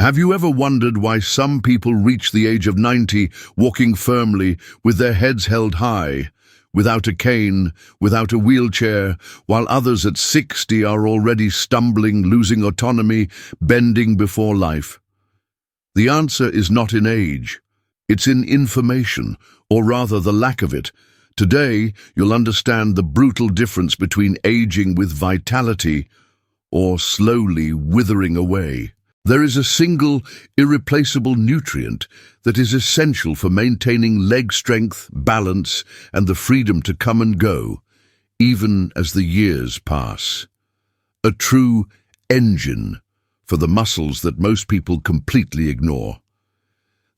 Have you ever wondered why some people reach the age of 90 walking firmly with their heads held high, without a cane, without a wheelchair, while others at 60 are already stumbling, losing autonomy, bending before life? The answer is not in age. It's in information, or rather the lack of it. Today, you'll understand the brutal difference between aging with vitality or slowly withering away. There is a single, irreplaceable nutrient that is essential for maintaining leg strength, balance, and the freedom to come and go, even as the years pass. A true engine for the muscles that most people completely ignore.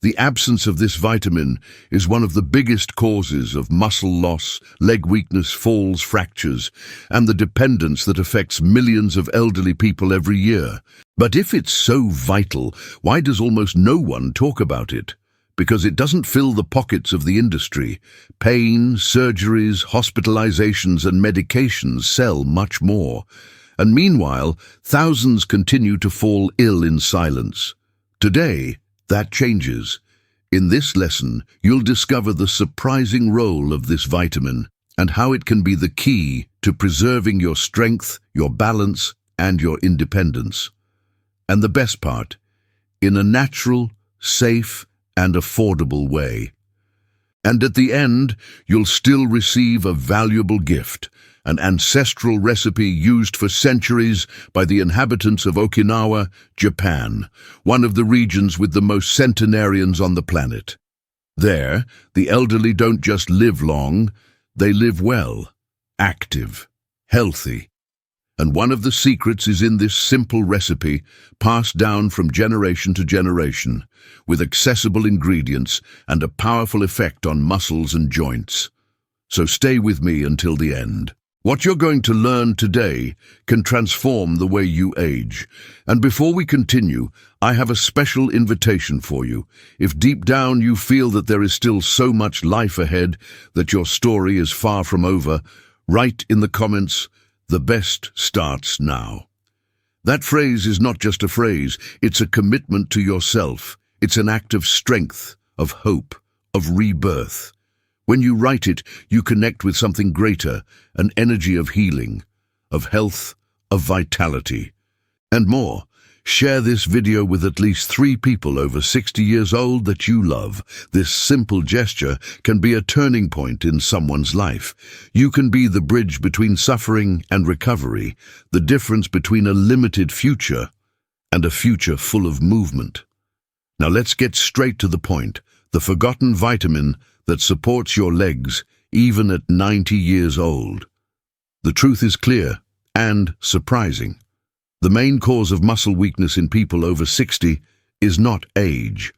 The absence of this vitamin is one of the biggest causes of muscle loss, leg weakness, falls, fractures, and the dependence that affects millions of elderly people every year. But if it's so vital, why does almost no one talk about it? Because it doesn't fill the pockets of the industry. Pain, surgeries, hospitalizations, and medications sell much more. And meanwhile, thousands continue to fall ill in silence. Today, that changes. In this lesson, you'll discover the surprising role of this vitamin and how it can be the key to preserving your strength, your balance, and your independence. And the best part, in a natural, safe, and affordable way. And at the end, you'll still receive a valuable gift, an ancestral recipe used for centuries by the inhabitants of Okinawa, Japan, one of the regions with the most centenarians on the planet. There, the elderly don't just live long, they live well, active, healthy. And one of the secrets is in this simple recipe, passed down from generation to generation, with accessible ingredients and a powerful effect on muscles and joints. So stay with me until the end. What you're going to learn today can transform the way you age. And before we continue, I have a special invitation for you. If deep down you feel that there is still so much life ahead, that your story is far from over, write in the comments, "The best starts now." That phrase is not just a phrase, it's a commitment to yourself. It's an act of strength, of hope, of rebirth. When you write it, you connect with something greater, an energy of healing, of health, of vitality, and more. Share this video with at least 3 people over 60 years old that you love. This simple gesture can be a turning point in someone's life. You can be the bridge between suffering and recovery, the difference between a limited future and a future full of movement. Now let's get straight to the point, the forgotten vitamin that supports your legs even at 90 years old. The truth is clear and surprising. The main cause of muscle weakness in people over 60 is not age.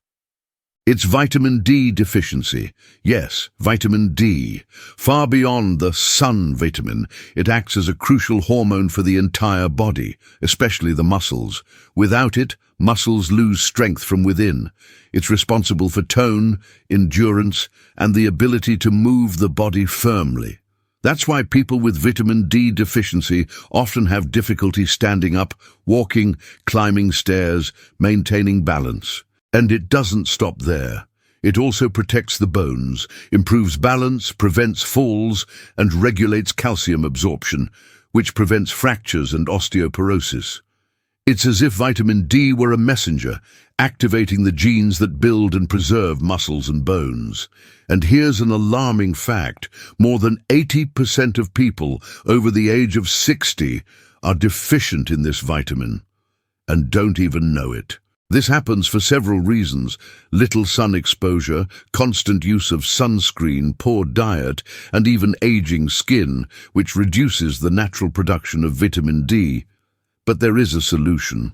It's vitamin D deficiency. Yes, vitamin D. Far beyond the sun vitamin, it acts as a crucial hormone for the entire body, especially the muscles. Without it, muscles lose strength from within. It's responsible for tone, endurance, and the ability to move the body firmly. That's why people with vitamin D deficiency often have difficulty standing up, walking, climbing stairs, maintaining balance. And it doesn't stop there. It also protects the bones, improves balance, prevents falls, and regulates calcium absorption, which prevents fractures and osteoporosis. It's as if vitamin D were a messenger, activating the genes that build and preserve muscles and bones. And here's an alarming fact. More than 80% of people over the age of 60 are deficient in this vitamin and don't even know it. This happens for several reasons: little sun exposure, constant use of sunscreen, poor diet, and even aging skin, which reduces the natural production of vitamin D. But there is a solution.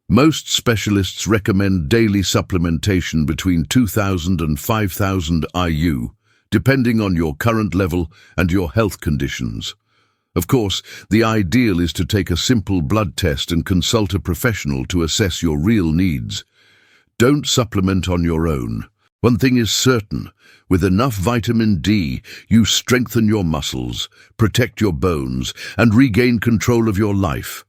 Most specialists recommend daily supplementation between 2,000 and 5,000 IU, depending on your current level and your health conditions. Of course, the ideal is to take a simple blood test and consult a professional to assess your real needs. Don't supplement on your own. One thing is certain, with enough vitamin D, you strengthen your muscles, protect your bones, and regain control of your life.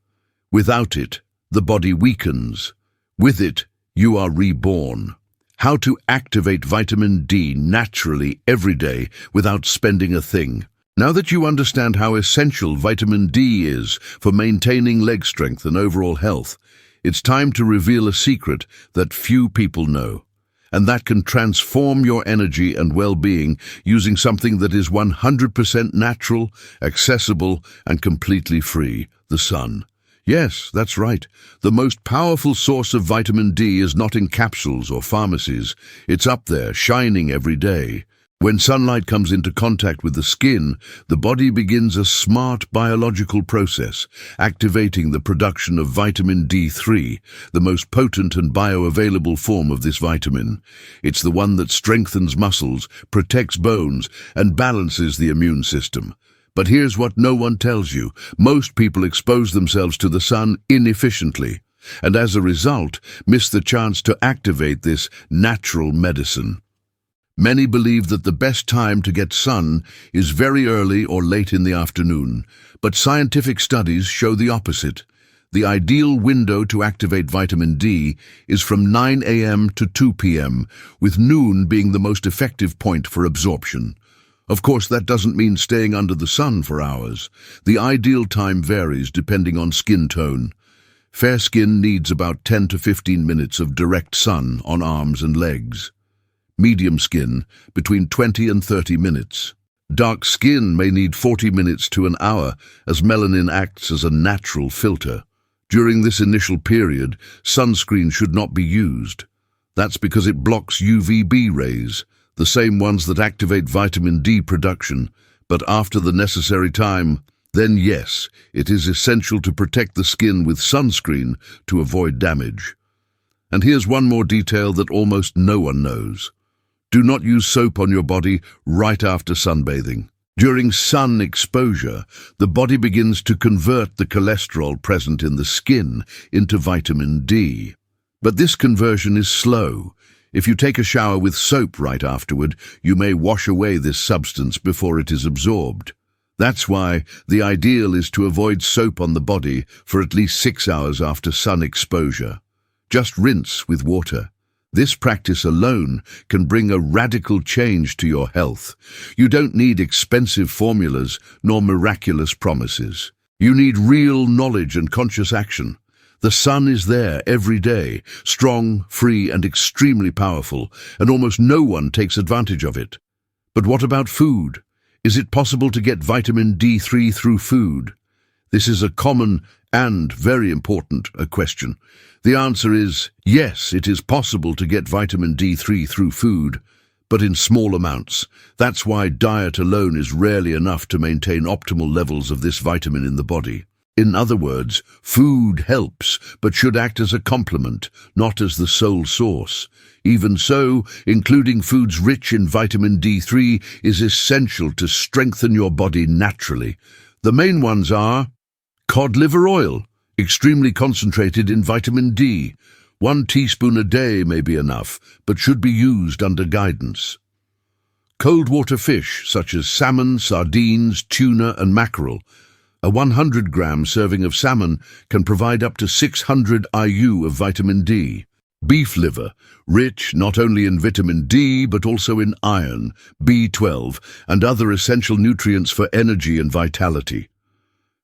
Without it, the body weakens. With it, you are reborn. How to activate vitamin D naturally every day without spending a thing. Now that you understand how essential vitamin D is for maintaining leg strength and overall health, it's time to reveal a secret that few people know. And that can transform your energy and well-being using something that is 100% natural, accessible, and completely free: the sun. Yes, that's right. The most powerful source of vitamin D is not in capsules or pharmacies. It's up there, shining every day. When sunlight comes into contact with the skin, the body begins a smart biological process, activating the production of vitamin D3, the most potent and bioavailable form of this vitamin. It's the one that strengthens muscles, protects bones, and balances the immune system. But here's what no one tells you. Most people expose themselves to the sun inefficiently, and as a result, miss the chance to activate this natural medicine. Many believe that the best time to get sun is very early or late in the afternoon, but scientific studies show the opposite. The ideal window to activate vitamin D is from 9 a.m. to 2 p.m., with noon being the most effective point for absorption. Of course, that doesn't mean staying under the sun for hours. The ideal time varies depending on skin tone. Fair skin needs about 10 to 15 minutes of direct sun on arms and legs. Medium skin, between 20 and 30 minutes. Dark skin may need 40 minutes to an hour, as melanin acts as a natural filter. During this initial period, sunscreen should not be used. That's because it blocks UVB rays, the same ones that activate vitamin D production. But after the necessary time, then yes, it is essential to protect the skin with sunscreen to avoid damage. And here's one more detail that almost no one knows. Do not use soap on your body right after sunbathing. During sun exposure, the body begins to convert the cholesterol present in the skin into vitamin D. But this conversion is slow. If you take a shower with soap right afterward, you may wash away this substance before it is absorbed. That's why the ideal is to avoid soap on the body for at least 6 hours after sun exposure. Just rinse with water. This practice alone can bring a radical change to your health. You don't need expensive formulas nor miraculous promises. You need real knowledge and conscious action. The sun is there every day, strong, free, and extremely powerful, and almost no one takes advantage of it. But what about food? Is it possible to get vitamin D3 through food? This is a common and very important question. The answer is yes, it is possible to get vitamin D3 through food, but in small amounts. That's why diet alone is rarely enough to maintain optimal levels of this vitamin in the body. In other words, food helps, but should act as a complement, not as the sole source. Even so, including foods rich in vitamin D3 is essential to strengthen your body naturally. The main ones are cod liver oil, extremely concentrated in vitamin D. 1 teaspoon a day may be enough, but should be used under guidance. Cold water fish, such as salmon, sardines, tuna, and mackerel. A 100-gram serving of salmon can provide up to 600 IU of vitamin D. Beef liver, rich not only in vitamin D but also in iron, B12, and other essential nutrients for energy and vitality.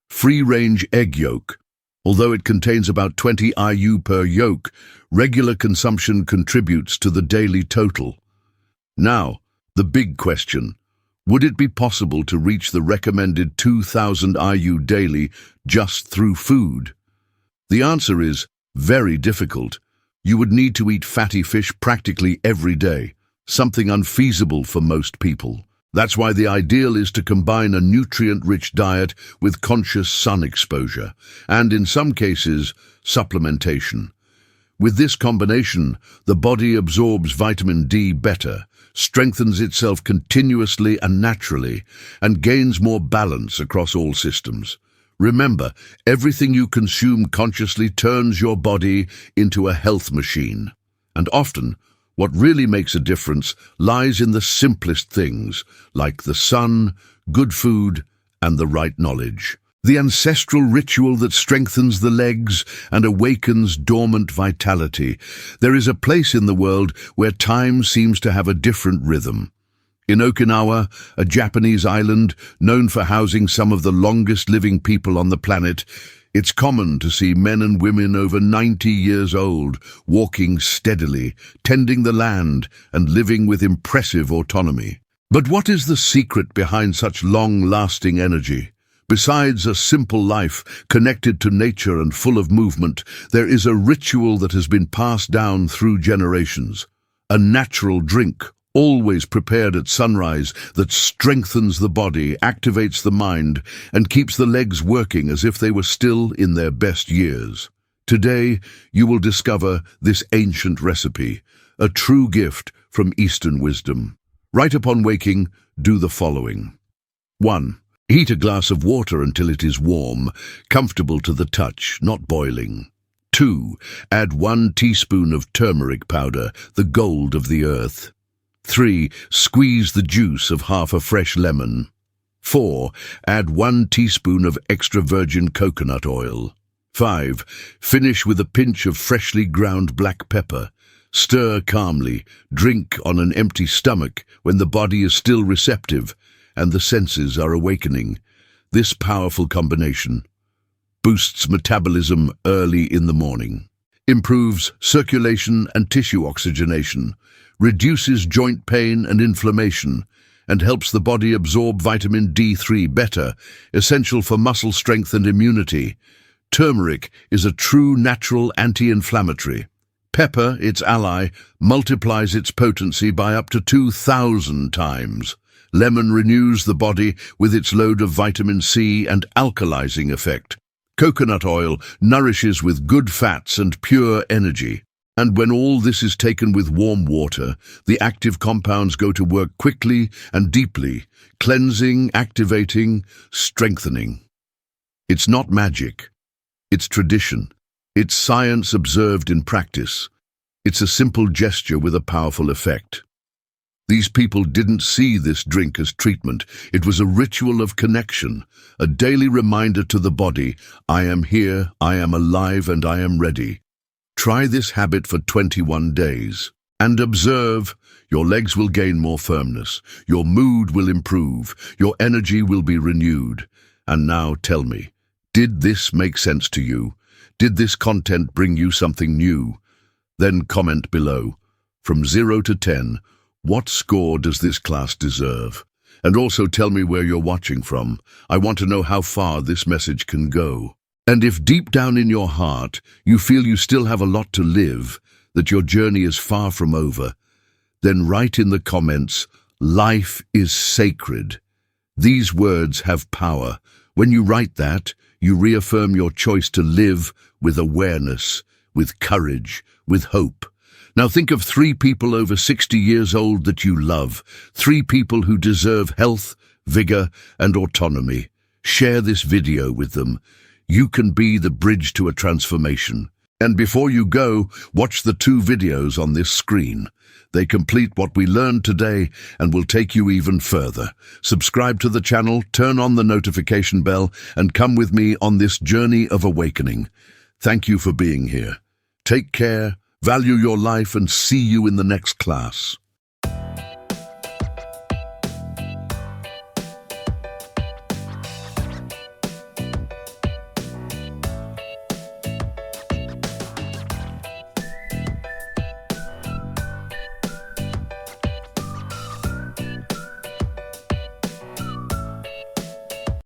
Free-range egg yolk. Although it contains about 20 IU per yolk, regular consumption contributes to the daily total. Now, the big question. Would it be possible to reach the recommended 2,000 IU daily just through food? The answer is very difficult. You would need to eat fatty fish practically every day, something unfeasible for most people. That's why the ideal is to combine a nutrient-rich diet with conscious sun exposure, and in some cases, supplementation. With this combination, the body absorbs vitamin D better, strengthens itself continuously and naturally, and gains more balance across all systems. Remember, everything you consume consciously turns your body into a health machine. And often, what really makes a difference lies in the simplest things, like the sun, good food, and the right knowledge. the ancestral ritual that strengthens the legs and awakens dormant vitality. There is a place in the world where time seems to have a different rhythm. In Okinawa, a Japanese island known for housing some of the longest living people on the planet, it's common to see men and women over 90 years old walking steadily, tending the land and living with impressive autonomy. But what is the secret behind such long-lasting energy? Besides a simple life connected to nature and full of movement, there is a ritual that has been passed down through generations. A natural drink, always prepared at sunrise, that strengthens the body, activates the mind, and keeps the legs working as if they were still in their best years. Today, you will discover this ancient recipe, a true gift from Eastern wisdom. Right upon waking, do the following. 1. Heat a glass of water until it is warm, comfortable to the touch, not boiling. 2. Add 1 teaspoon of turmeric powder, the gold of the earth. 3. Squeeze the juice of half a fresh lemon. 4. Add 1 teaspoon of extra virgin coconut oil. 5. Finish with a pinch of freshly ground black pepper. Stir calmly. Drink on an empty stomach when the body is still receptive and the senses are awakening. This powerful combination boosts metabolism early in the morning, improves circulation and tissue oxygenation, reduces joint pain and inflammation, and helps the body absorb vitamin D3 better, essential for muscle strength and immunity. Turmeric is a true natural anti-inflammatory. Pepper, its ally, multiplies its potency by up to 2,000 times. Lemon renews the body with its load of vitamin C and alkalizing effect. Coconut oil nourishes with good fats and pure energy. And when all this is taken with warm water, the active compounds go to work quickly and deeply, cleansing, activating, strengthening. It's not magic. It's tradition. It's science observed in practice. It's a simple gesture with a powerful effect. These people didn't see this drink as treatment. It was a ritual of connection, a daily reminder to the body, I am here, I am alive, and I am ready. Try this habit for 21 days and observe. Your legs will gain more firmness, your mood will improve, your energy will be renewed. And now tell me, did this make sense to you? Did this content bring you something new? Then comment below. From 0 to 10, what score does this class deserve? And also tell me where you're watching from. I want to know how far this message can go. And if deep down in your heart you feel you still have a lot to live, that your journey is far from over, then write in the comments, life is sacred. These words have power. When you write that, you reaffirm your choice to live with awareness, with courage, with hope. Now think of 3 people over 60 years old that you love, 3 people who deserve health, vigor, and autonomy. Share this video with them. You can be the bridge to a transformation. And before you go, watch the 2 videos on this screen. They complete what we learned today and will take you even further. Subscribe to the channel, turn on the notification bell, and come with me on this journey of awakening. Thank you for being here. Take care, value your life, and see you in the next class.